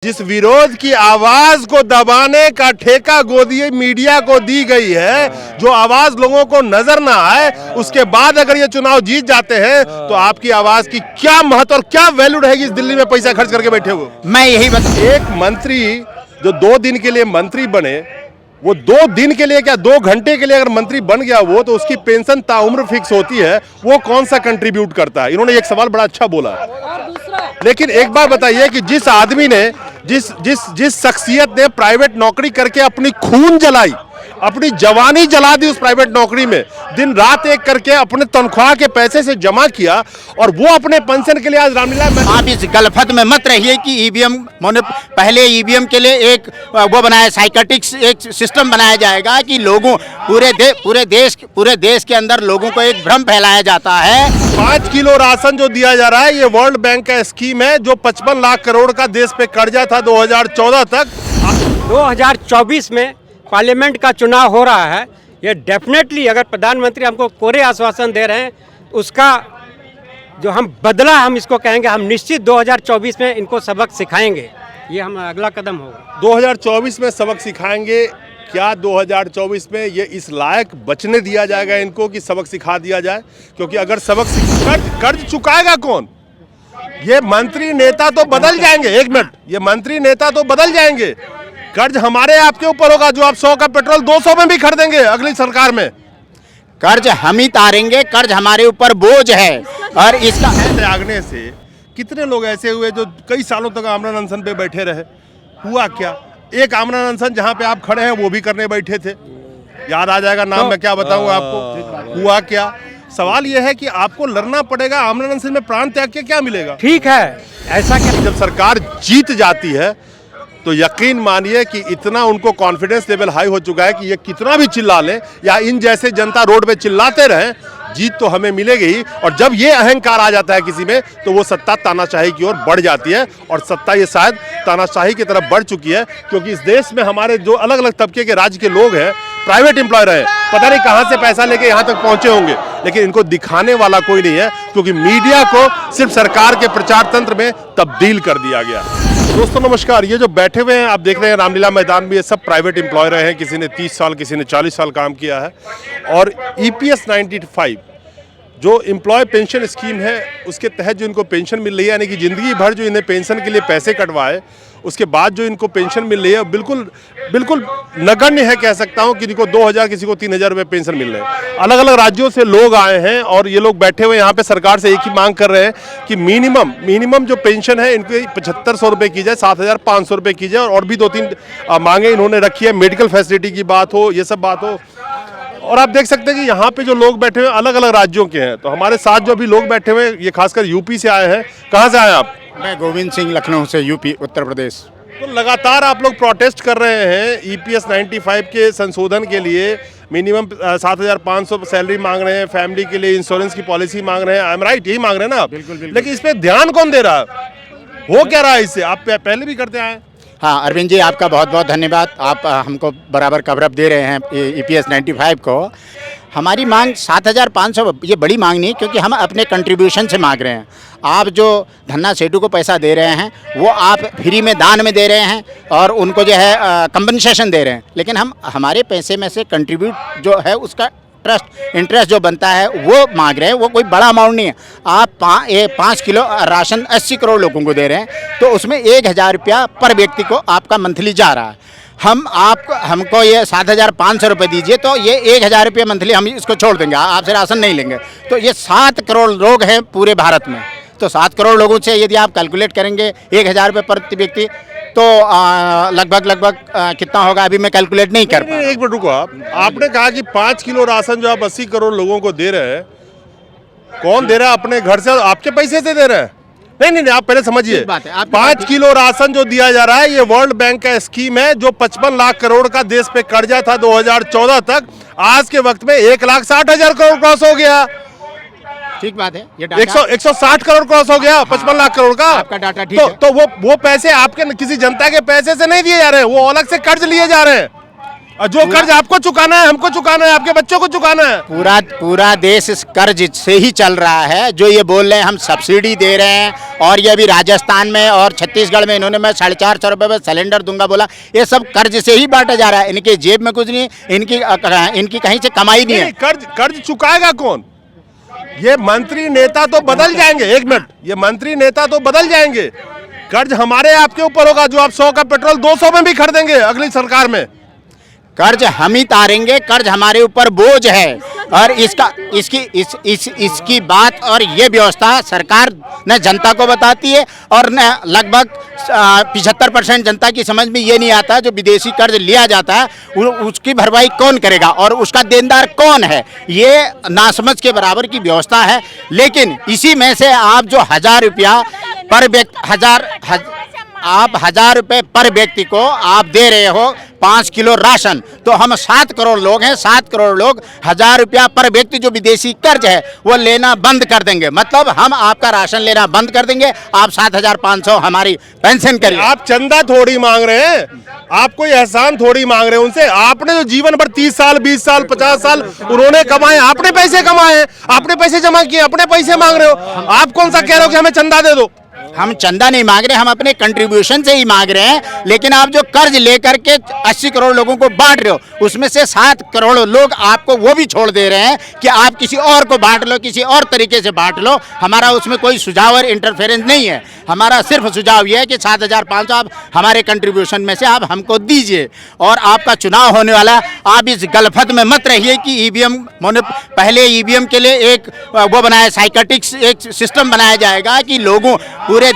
जिस विरोध की आवाज को दबाने का ठेका गोदी मीडिया को दी गई है, जो आवाज लोगों को नजर ना आए, उसके बाद अगर ये चुनाव जीत जाते हैं तो आपकी आवाज की क्या महत्व और क्या वैल्यू रहेगी इस दिल्ली में पैसा खर्च करके बैठे हुए। मैं यही एक मंत्री जो 2 दिन के लिए मंत्री बने, वो 2 दिन के लिए क्या 2 घंटे के लिए अगर मंत्री बन गया वो, तो उसकी पेंशन ताउम्र फिक्स होती है, वो कौन सा कंट्रीब्यूट करता है। इन्होंने एक सवाल बड़ा अच्छा बोला, लेकिन एक बार बताइए कि जिस आदमी ने जिस शख्सियत ने प्राइवेट नौकरी करके अपनी खून जलाई, अपनी जवानी जला दी उस प्राइवेट नौकरी में, दिन रात एक करके अपने तनख्वाह के पैसे से जमा किया, और वो अपने पेंशन के लिए आज रामलीला में। आप इस गलफत में मत रहिए कि ईवीएम पहले ईवीएम के लिए एक वो बनाया, साइकेट्रिक्स एक सिस्टम बनाया जाएगा कि लोगों पूरे देश के अंदर लोगों को एक भ्रम फैलाया जाता है। 5 किलो राशन जो दिया जा रहा है, ये वर्ल्ड बैंक का स्कीम है जो 55 लाख करोड़ का देश पे कर्जा था 2014 तक। 2024 में पार्लियामेंट का चुनाव हो रहा है। ये डेफिनेटली अगर प्रधानमंत्री हमको कोरे आश्वासन दे रहे हैं, उसका जो हम बदला हम इसको कहेंगे, हम निश्चित 2024 में इनको सबक सिखाएंगे। ये हम अगला कदम होगा। 2024 में सबक सिखाएंगे। क्या 2024 में ये इस लायक बचने दिया जाएगा इनको कि सबक सिखा दिया जाए? क्योंकि अगर कर्ज चुकाएगा कौन? ये मंत्री नेता तो बदल जाएंगे। 1 मिनट, ये मंत्री नेता तो बदल जाएंगे, कर्ज हमारे आपके ऊपर होगा, जो आप 100 का पेट्रोल 200 में भी खरीदेंगे अगली सरकार में। कर्ज हम ही तारेंगे, कर्ज हमारे ऊपर बोझ है। और इसका त्यागने से कितने लोग ऐसे हुए जो कई सालों तक आमरण अनशन पे बैठे रहे? हुआ क्या? एक आमरण अनशन जहां पे आप खड़े हैं वो भी करने बैठे थे, याद आ जाएगा नाम, मैं क्या बताऊं आपको। हुआ क्या? सवाल यह है कि आपको लड़ना पड़ेगा। आमरण अनशन में प्राण त्याग के क्या मिलेगा? ठीक है, ऐसा क्या? जब सरकार जीत जाती है तो यकीन मानिए कि इतना उनको कॉन्फिडेंस लेवल हाई हो चुका है कि ये कितना भी चिल्ला लें या इन जैसे जनता रोड पे चिल्लाते रहें, जीत तो हमें मिलेगी ही। और जब ये अहंकार आ जाता है किसी में, तो वो सत्ता तानाशाही की ओर बढ़ जाती है, और सत्ता ये शायद तानाशाही की तरफ बढ़ चुकी है। क्योंकि इस देश में हमारे जो अलग अलग तबके के राज्य के लोग हैं, प्राइवेट एम्प्लॉयर हैं, पता नहीं कहां से पैसा लेके यहां तक पहुंचे होंगे, लेकिन इनको दिखाने वाला कोई नहीं है, क्योंकि मीडिया को सिर्फ सरकार के प्रचार तंत्र में तब्दील कर दिया गया। दोस्तों नमस्कार, ये जो बैठे हुए हैं आप देख रहे हैं रामलीला मैदान में, ये सब प्राइवेट एम्प्लॉयर हैं। किसी ने 30 साल, किसी ने 40 साल काम किया है। और EPS 95 जो एम्प्लॉय पेंशन स्कीम है, उसके तहत जो इनको पेंशन मिल रही है, यानी कि ज़िंदगी भर जो इन्हें पेंशन के लिए पैसे कटवाए, उसके बाद जो इनको पेंशन मिल रही है, बिल्कुल नगण्य है कह सकता हूं। किसी को 2000, किसी को 3000 रुपये पेंशन मिल रहे हैं। अलग अलग राज्यों से लोग आए हैं और ये लोग बैठे हुए यहाँ पे सरकार से एक ही मांग कर रहे हैं कि मिनिमम जो पेंशन है इनकी 7500 रुपये की जाए, 7500 रुपये की जाए, और भी 2-3 मांगे इन्होंने रखी है। मेडिकल फैसिलिटी की बात हो, ये सब बात हो। और आप देख सकते हैं कि यहाँ पे जो लोग बैठे हुए अलग अलग राज्यों के हैं। तो हमारे साथ जो अभी लोग बैठे हुए, ये खासकर यूपी से आए हैं। कहाँ से आए आप? मैं गोविंद सिंह, लखनऊ से, यूपी, उत्तर प्रदेश। तो लगातार आप लोग प्रोटेस्ट कर रहे हैं EPS 95 के संशोधन के लिए। मिनिमम 7500 सैलरी मांग रहे हैं, फैमिली के लिए इंश्योरेंस की पॉलिसी मांग रहे हैं। आई एम राइट, यही मांग रहे हैं ना आप? बिल्कुल। लेकिन इस पे ध्यान कौन दे रहा है? हो क्या रहा है इससे? आप पहले भी करते आए। हाँ अरविंद जी, आपका बहुत बहुत धन्यवाद। आप हमको बराबर कवरअप दे रहे हैं EPS 95 को। हमारी मांग 7500, ये बड़ी मांग नहीं, क्योंकि हम अपने कंट्रीब्यूशन से मांग रहे हैं। आप जो धन्ना सेठू को पैसा दे रहे हैं, वो आप फ्री में दान में दे रहे हैं और उनको जो है कंपनसेशन दे रहे हैं, लेकिन हम हमारे पैसे में से कंट्रीब्यूट जो है उसका इंटरेस्ट जो बनता है वो मांग रहे हैं। वो कोई बड़ा अमाउंट नहीं है। आप 5 किलो राशन 80 करोड़ लोगों को दे रहे हैं, तो उसमें 1000 रुपया पर व्यक्ति को आपका मंथली जा रहा है। हमको ये 7500 रुपये दीजिए, तो ये 1000 रुपये मंथली हम इसको छोड़ देंगे, आपसे राशन नहीं लेंगे। तो ये 7 करोड़ लोग हैं पूरे भारत में। तो 7 करोड़ लोगों से यदि आप कैलकुलेट करेंगे 1000 रुपये प्रति व्यक्ति, तो लगभग कितना होगा, अभी मैं कैलकुलेट नहीं कर पाया। एक मिनट रुको, आपने कहा कि 5 किलो राशन जो आप 80 करोड़ लोगों को दे रहे हैं, कौन दे रहा है? अपने घर से, आपके पैसे से दे रहे हैं? नहीं, आप पहले समझिए। 5 किलो राशन जो दिया जा रहा है, ये वर्ल्ड बैंक का स्कीम है जो 55 लाख करोड़ का देश पे कर्जा था 2014 तक। आज के वक्त में 1,60,000 करोड़ क्रॉस हो गया। ठीक बात है, ये 160 करोड़ क्रॉस हो गया 55 लाख करोड़ का। आपका डाटा ठीक है। तो वो पैसे आपके किसी जनता के पैसे से नहीं दिए जा रहे हैं, वो अलग से कर्ज लिए जा रहे हैं। और जो कर्ज आपको चुकाना है, हमको चुकाना है, आपके बच्चों को चुकाना है। पूरा देश इस कर्ज से ही चल रहा है। जो ये बोल रहे हैं हम सब्सिडी दे रहे हैं, और ये भी राजस्थान में और छत्तीसगढ़ में इन्होंने मैं 450 रुपये में सिलेंडर दूंगा बोला, ये सब कर्ज से ही बांटा जा रहा है। इनके जेब में कुछ नहीं, इनकी कहीं से कमाई नहीं है। कर्ज चुकाएगा कौन? ये मंत्री नेता तो बदल जाएंगे, एक मिनट, ये मंत्री नेता तो बदल जाएंगे, कर्ज हमारे आपके ऊपर होगा। जो आप 100 का पेट्रोल 200 में भी खरीदेंगे अगली सरकार में, कर्ज हम ही तारेंगे। कर्ज हमारे ऊपर बोझ है, और इसकी बात और ये व्यवस्था सरकार न जनता को बताती है, और न लगभग 75% जनता की समझ में ये नहीं आता जो विदेशी कर्ज लिया जाता है उसकी भरपाई कौन करेगा और उसका देनदार कौन है। ये नासमझ के बराबर की व्यवस्था है। लेकिन इसी में से आप जो 1000 रुपया पर व्यक्ति, आप 1000 रुपये पर व्यक्ति को आप दे रहे हो 5 किलो राशन, तो हम 7 करोड़ लोग हैं, 7 करोड़ लोग 1000 रुपया पर व्यक्ति जो विदेशी कर्ज है वो लेना बंद कर देंगे। मतलब हम आपका राशन लेना बंद कर देंगे, आप 7500 हमारी पेंशन करिए। आप चंदा थोड़ी मांग रहे हैं, आप कोई एहसान थोड़ी मांग रहे हैं उनसे। आपने जो जीवन भर 30 साल 20 साल 50 साल उन्होंने कमाए, आपने पैसे कमाए, आपने पैसे जमा किए, अपने पैसे मांग रहे हो। आप कौन सा कह रहे हो कि हमें चंदा दे दो? हम चंदा नहीं मांग रहे, हम अपने कंट्रीब्यूशन से ही मांग रहे हैं। लेकिन आप जो कर्ज लेकर के 80 करोड़ लोगों को बांट रहे हो, उसमें से 7 करोड़ लोग आपको वो भी छोड़ दे रहे हैं कि आप किसी और को बांट लो, किसी और तरीके से बांट लो। हमारा उसमें कोई सुझाव और इंटरफेरेंस नहीं है। हमारा सिर्फ सुझाव ये है कि 7500 आप हमारे कंट्रीब्यूशन में से आप हमको दीजिए, और आपका चुनाव होने वाला, आप इस गलफत में मत रहिए कि ईवीएम, पहले ईवीएम के लिए एक वो बनाया, साइकेट्रिक एक सिस्टम बनाया जाएगा कि लोगों पूरे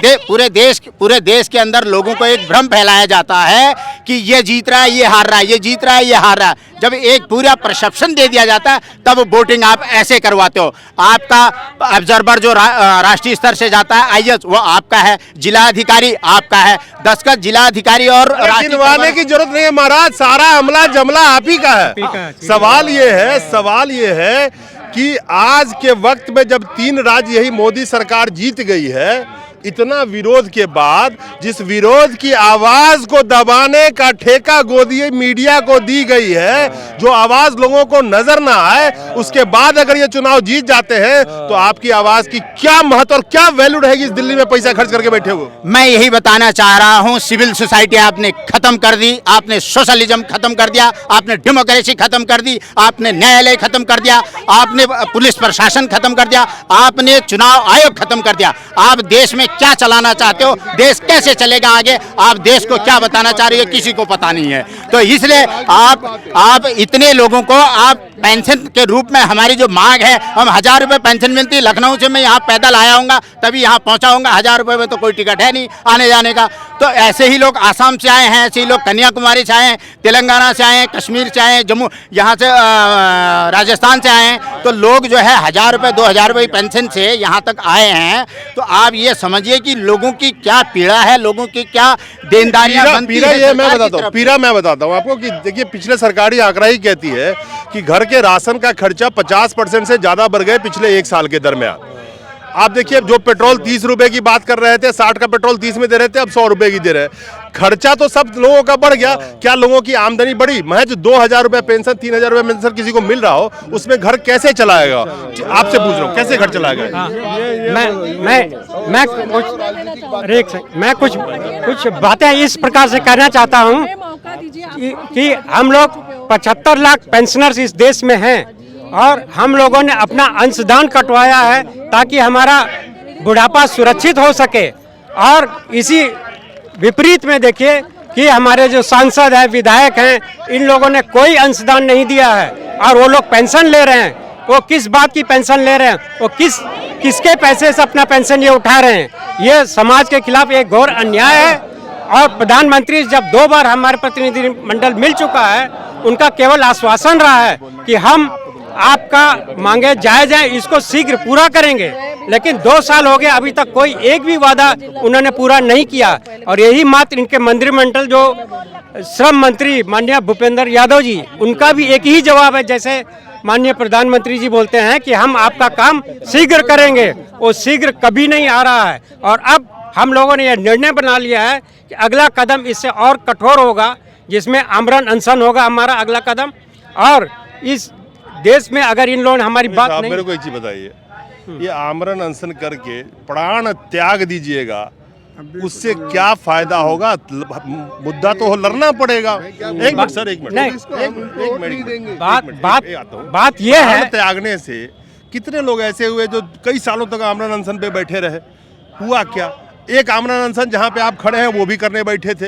देश के अंदर लोगों को एक भ्रम फैलाया जाता है कि ये जीत रहा है, ये हार रहा है, ये जीत रहा है, ये हार रहा है। जब एक पूरा परसेप्शन दे दिया जाता है तब वोटिंग आप ऐसे करवाते हो। आपका ऑब्जर्वर जो राष्ट्रीय स्तर से जाता है IAS, वो आपका है, जिला अधिकारी आपका है, दस्तखत जिला अधिकारी और गिनवाने की जरूरत नहीं है महाराज, सारा अमला जमला आप ही का है। सवाल ये है कि आज के वक्त में जब 3 राज्य यही मोदी सरकार जीत गई है, इतना विरोध के बाद जिस विरोध की आवाज को दबाने का ठेका गोदी मीडिया को दी गई है, जो आवाज लोगों को नजर ना आए, उसके बाद अगर ये चुनाव जीत जाते हैं तो आपकी आवाज की क्या महत्व और क्या वैल्यू रहेगी इस दिल्ली में पैसा खर्च करके बैठे हुए? मैं यही बताना चाह रहा हूं, सिविल सोसाइटी आपने खत्म कर दी, आपने सोशलिज्म खत्म कर दिया, आपने डेमोक्रेसी खत्म कर दी, आपने न्यायालय खत्म कर दिया, आपने पुलिस प्रशासन खत्म कर दिया, आपने चुनाव आयोग खत्म कर दिया। आप देश में क्या चलाना चाहते हो, देश कैसे चलेगा आगे, आप देश को क्या बताना चाह रहे हो, किसी को पता नहीं है। तो इसलिए आप इतने लोगों को आप पेंशन के रूप में, हमारी जो मांग है, हम 1000 रुपये पेंशन मिलती, लखनऊ से मैं यहाँ पैदल आया हूँगा तभी यहाँ पहुँचा हूँगा, 1000 रुपये में तो कोई टिकट है नहीं आने जाने का। तो ऐसे ही लोग आसाम से आए हैं, ऐसे ही लोग कन्याकुमारी से आए हैं, तेलंगाना से आए हैं, कश्मीर से आए हैं, जम्मू, यहाँ से राजस्थान से आए हैं। तो लोग जो है 1000 रुपये 2000 रुपये पेंशन से यहाँ तक आए हैं। तो आप ये समझिए कि लोगों की क्या पीड़ा है, लोगों की क्या देनदारियां बनती है। ये मैं बताता हूँ आपको कि देखिए, पिछले सरकारी आंकड़ा ही कहती है कि घर के राशन का खर्चा 50% से ज्यादा बढ़ गए पिछले 1 साल के दरमियान। आप देखिए, जो पेट्रोल 30 रुपए की बात कर रहे थे, 60 का पेट्रोल 30 में दे रहे थे, अब 100 रुपए की दे रहे हैं। खर्चा तो सब लोगों का बढ़ गया, क्या लोगों की आमदनी बढ़ी? महज 2000 रुपए पेंशन, 3000 रुपए पेंशन किसी को मिल रहा हो, उसमें घर कैसे चलाएगा? आपसे पूछ रहा हूँ, कैसे घर चलाएगा? मैं कुछ बातें इस प्रकार से कहना चाहता हूँ कि हम लोग 75 लाख पेंशनर्स इस देश में हैं, और हम लोगों ने अपना अंशदान कटवाया है ताकि हमारा बुढ़ापा सुरक्षित हो सके। और इसी विपरीत में देखिए कि हमारे जो सांसद हैं, विधायक हैं, इन लोगों ने कोई अंशदान नहीं दिया है, और वो लोग पेंशन ले रहे हैं। वो किस बात की पेंशन ले रहे हैं? वो किसके पैसे से अपना पेंशन ये उठा रहे हैं? ये समाज के खिलाफ एक घोर अन्याय है। और प्रधानमंत्री जब 2 बार हमारे प्रतिनिधिमंडल मिल चुका है, उनका केवल आश्वासन रहा है कि हम आपका मांगे जायज है, इसको शीघ्र पूरा करेंगे। लेकिन 2 साल हो गए, अभी तक कोई एक भी वादा उन्होंने पूरा नहीं किया। और यही मात्र इनके मंत्रिमंडल जो श्रम मंत्री माननीय भूपेंद्र यादव जी, उनका भी एक ही जवाब है, जैसे माननीय प्रधानमंत्री जी बोलते हैं कि हम आपका काम शीघ्र करेंगे, वो शीघ्र कभी नहीं आ रहा है। और अब हम लोगों ने यह निर्णय बना लिया है कि अगला कदम इससे और कठोर होगा जिसमें आमरण अनशन होगा हमारा अगला कदम। और इस देश में अगर इन लोगों ने हमारी बात आप नहीं, मेरे को एक चीज बताइए, ये आमरण अनशन करके प्राण त्याग दीजिएगा, उससे क्या फायदा होगा? मुद्दा तो लड़ना पड़ेगा। एक मिनट सर, एक मिनट, नहीं, एक मिनट, बात ये है, प्राण त्यागने से कितने लोग ऐसे हुए जो कई सालों तक आमरण अनशन पे बैठे रहे? हुआ क्या? एक आमरण अनशन जहाँ पे आप खड़े हैं वो भी करने बैठे थे,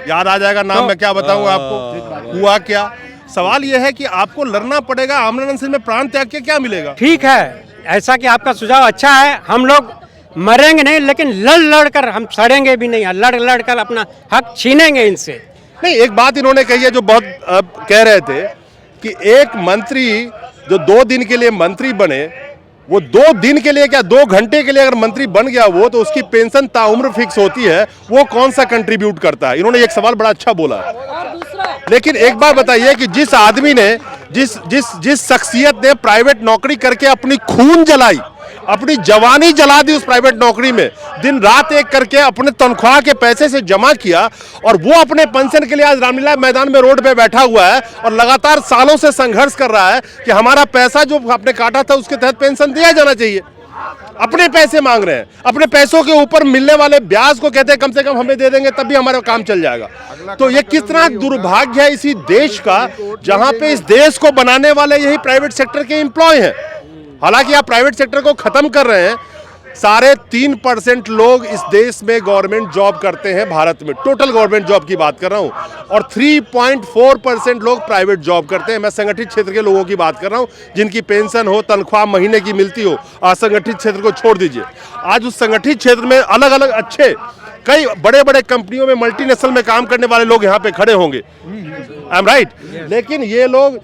याद आ जाएगा नाम, मैं क्या बताऊं आपको। हुआ क्या? सवाल यह है कि आपको लड़ना पड़ेगा। आमरण अनशन में प्राण त्याग के क्या मिलेगा? ठीक है, ऐसा कि आपका सुझाव अच्छा है। हम लोग मरेंगे नहीं, लेकिन लड़ कर हम सड़ेंगे भी नहीं, लड़ कर अपना हक छीनेंगे इनसे। नहीं, एक बात इन्होंने कही है जो बहुत कह रहे थे कि एक मंत्री जो 2 दिन के लिए मंत्री बने, वो 2 दिन के लिए क्या 2 घंटे के लिए अगर मंत्री बन गया वो, तो उसकी पेंशन ताउम्र फिक्स होती है, वो कौन सा कंट्रीब्यूट करता है? इन्होंने एक सवाल बड़ा अच्छा बोला। लेकिन एक बात बताइए कि जिस आदमी ने जिस शख्सियत ने प्राइवेट नौकरी करके अपनी खून जलाई, अपनी जवानी जला दी उस प्राइवेट नौकरी में, दिन रात एक करके अपने तनख्वाह के पैसे से जमा किया, और वो अपने पेंशन के लिए आज रामलीला मैदान में रोड पे बैठा हुआ है और लगातार सालों से संघर्ष कर रहा है कि हमारा पैसा जो आपने काटा था उसके तहत पेंशन दिया जाना चाहिए। अपने पैसे मांग रहे हैं, अपने पैसों के ऊपर मिलने वाले ब्याज को कहते हैं कम से कम हमें दे देंगे तभी हमारा काम चल जाएगा। तो ये कितना दुर्भाग्य है इसी देश का, जहां पे इस देश को बनाने वाले यही प्राइवेट सेक्टर के एम्प्लॉय हैं। हालांकि आप प्राइवेट सेक्टर को खत्म कर रहे हैं। 3.5% लोग इस देश में गवर्नमेंट जॉब करते हैं, भारत में टोटल गवर्नमेंट जॉब की बात कर रहा हूं, और 3.4% लोग प्राइवेट जॉब करते हैं। मैं संगठित क्षेत्र के लोगों की बात कर रहा हूं, जिनकी पेंशन हो, तनख्वाह महीने की मिलती हो। असंगठित क्षेत्र को छोड़ दीजिए। आज उस संगठित क्षेत्र में अलग अलग अच्छे कई बड़े बड़े कंपनियों में, मल्टीनेशनल में काम करने वाले लोग यहाँ पे खड़े होंगे, आई एम राइट। लेकिन ये लोग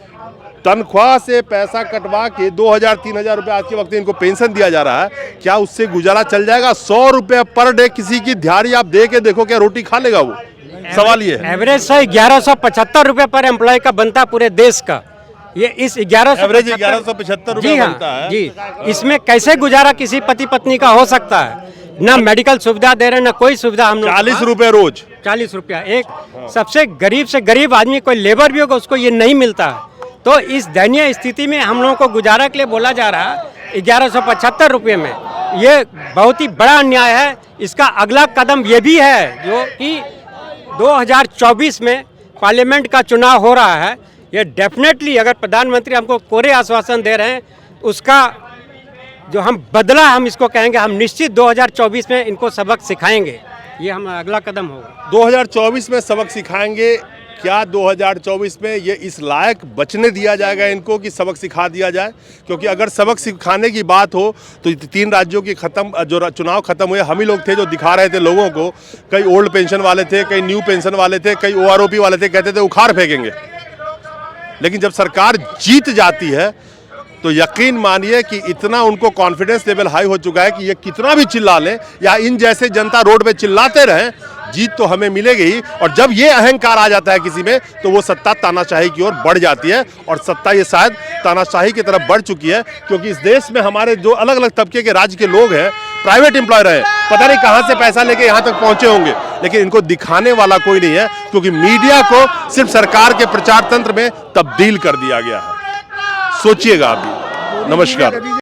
तनख्वाह से पैसा कटवा के 2,000-3,000 रुपए आज के वक्त इनको पेंशन दिया जा रहा है। क्या उससे गुजारा चल जाएगा? 100 रुपए पर डे किसी की दिहाड़ी आप दे के देखो, क्या रोटी खा लेगा वो? सवाल ये है। एवरेज 1175 रुपए पर एम्प्लॉय का बनता पूरे देश का। ये इस 1175 रुपए बनता है जी। इसमें कैसे गुजारा किसी पति पत्नी का हो सकता है? ना मेडिकल सुविधा दे रहे, ना कोई सुविधा हम लोग। 40 रुपए रोज, 40 रुपया एक सबसे गरीब से गरीब आदमी, कोई लेबर भी होगा उसको ये नहीं मिलता है। तो इस दयनीय स्थिति में हम लोगों को गुजारा के लिए बोला जा रहा है 1175 रुपये में, ये बहुत ही बड़ा अन्याय है। इसका अगला कदम ये भी है जो कि 2024 में पार्लियामेंट का चुनाव हो रहा है। ये डेफिनेटली अगर प्रधानमंत्री हमको कोरे आश्वासन दे रहे हैं, उसका जो हम बदला हम इसको कहेंगे, हम निश्चित 2024 में इनको सबक सिखाएंगे। ये हम अगला कदम होगा। 2024 में सबक सिखाएंगे। क्या 2024 में ये इस लायक बचने दिया जाएगा इनको कि सबक सिखा दिया जाए? क्योंकि अगर सबक सिखाने की बात हो तो 3 राज्यों की जो चुनाव खत्म हुए, हम ही लोग थे जो दिखा रहे थे लोगों को। कई ओल्ड पेंशन वाले थे, कई न्यू पेंशन वाले थे, कई OROP वाले थे, कहते थे उखाड़ फेंकेंगे। लेकिन जब सरकार जीत जाती है तो यकीन मानिए कि इतना उनको कॉन्फिडेंस लेवल हाई हो चुका है कि ये कितना भी चिल्ला लें या इन जैसे जनता रोड पे चिल्लाते रहें, जीत तो हमें मिलेगी ही। और जब ये अहंकार आ जाता है किसी में, तो वो सत्ता तानाशाही की ओर बढ़ जाती है, और सत्ता ये शायद तानाशाही की तरफ बढ़ चुकी है। क्योंकि इस देश में हमारे जो अलग अलग तबके के राज्य के लोग हैं, प्राइवेट एम्प्लॉय रहे, पता नहीं कहां से पैसा लेके यहां तक पहुंचे होंगे, लेकिन इनको दिखाने वाला कोई नहीं है, क्योंकि मीडिया को सिर्फ सरकार के प्रचार तंत्र में तब्दील कर दिया गया है। सोचिएगा आप भी। नमस्कार।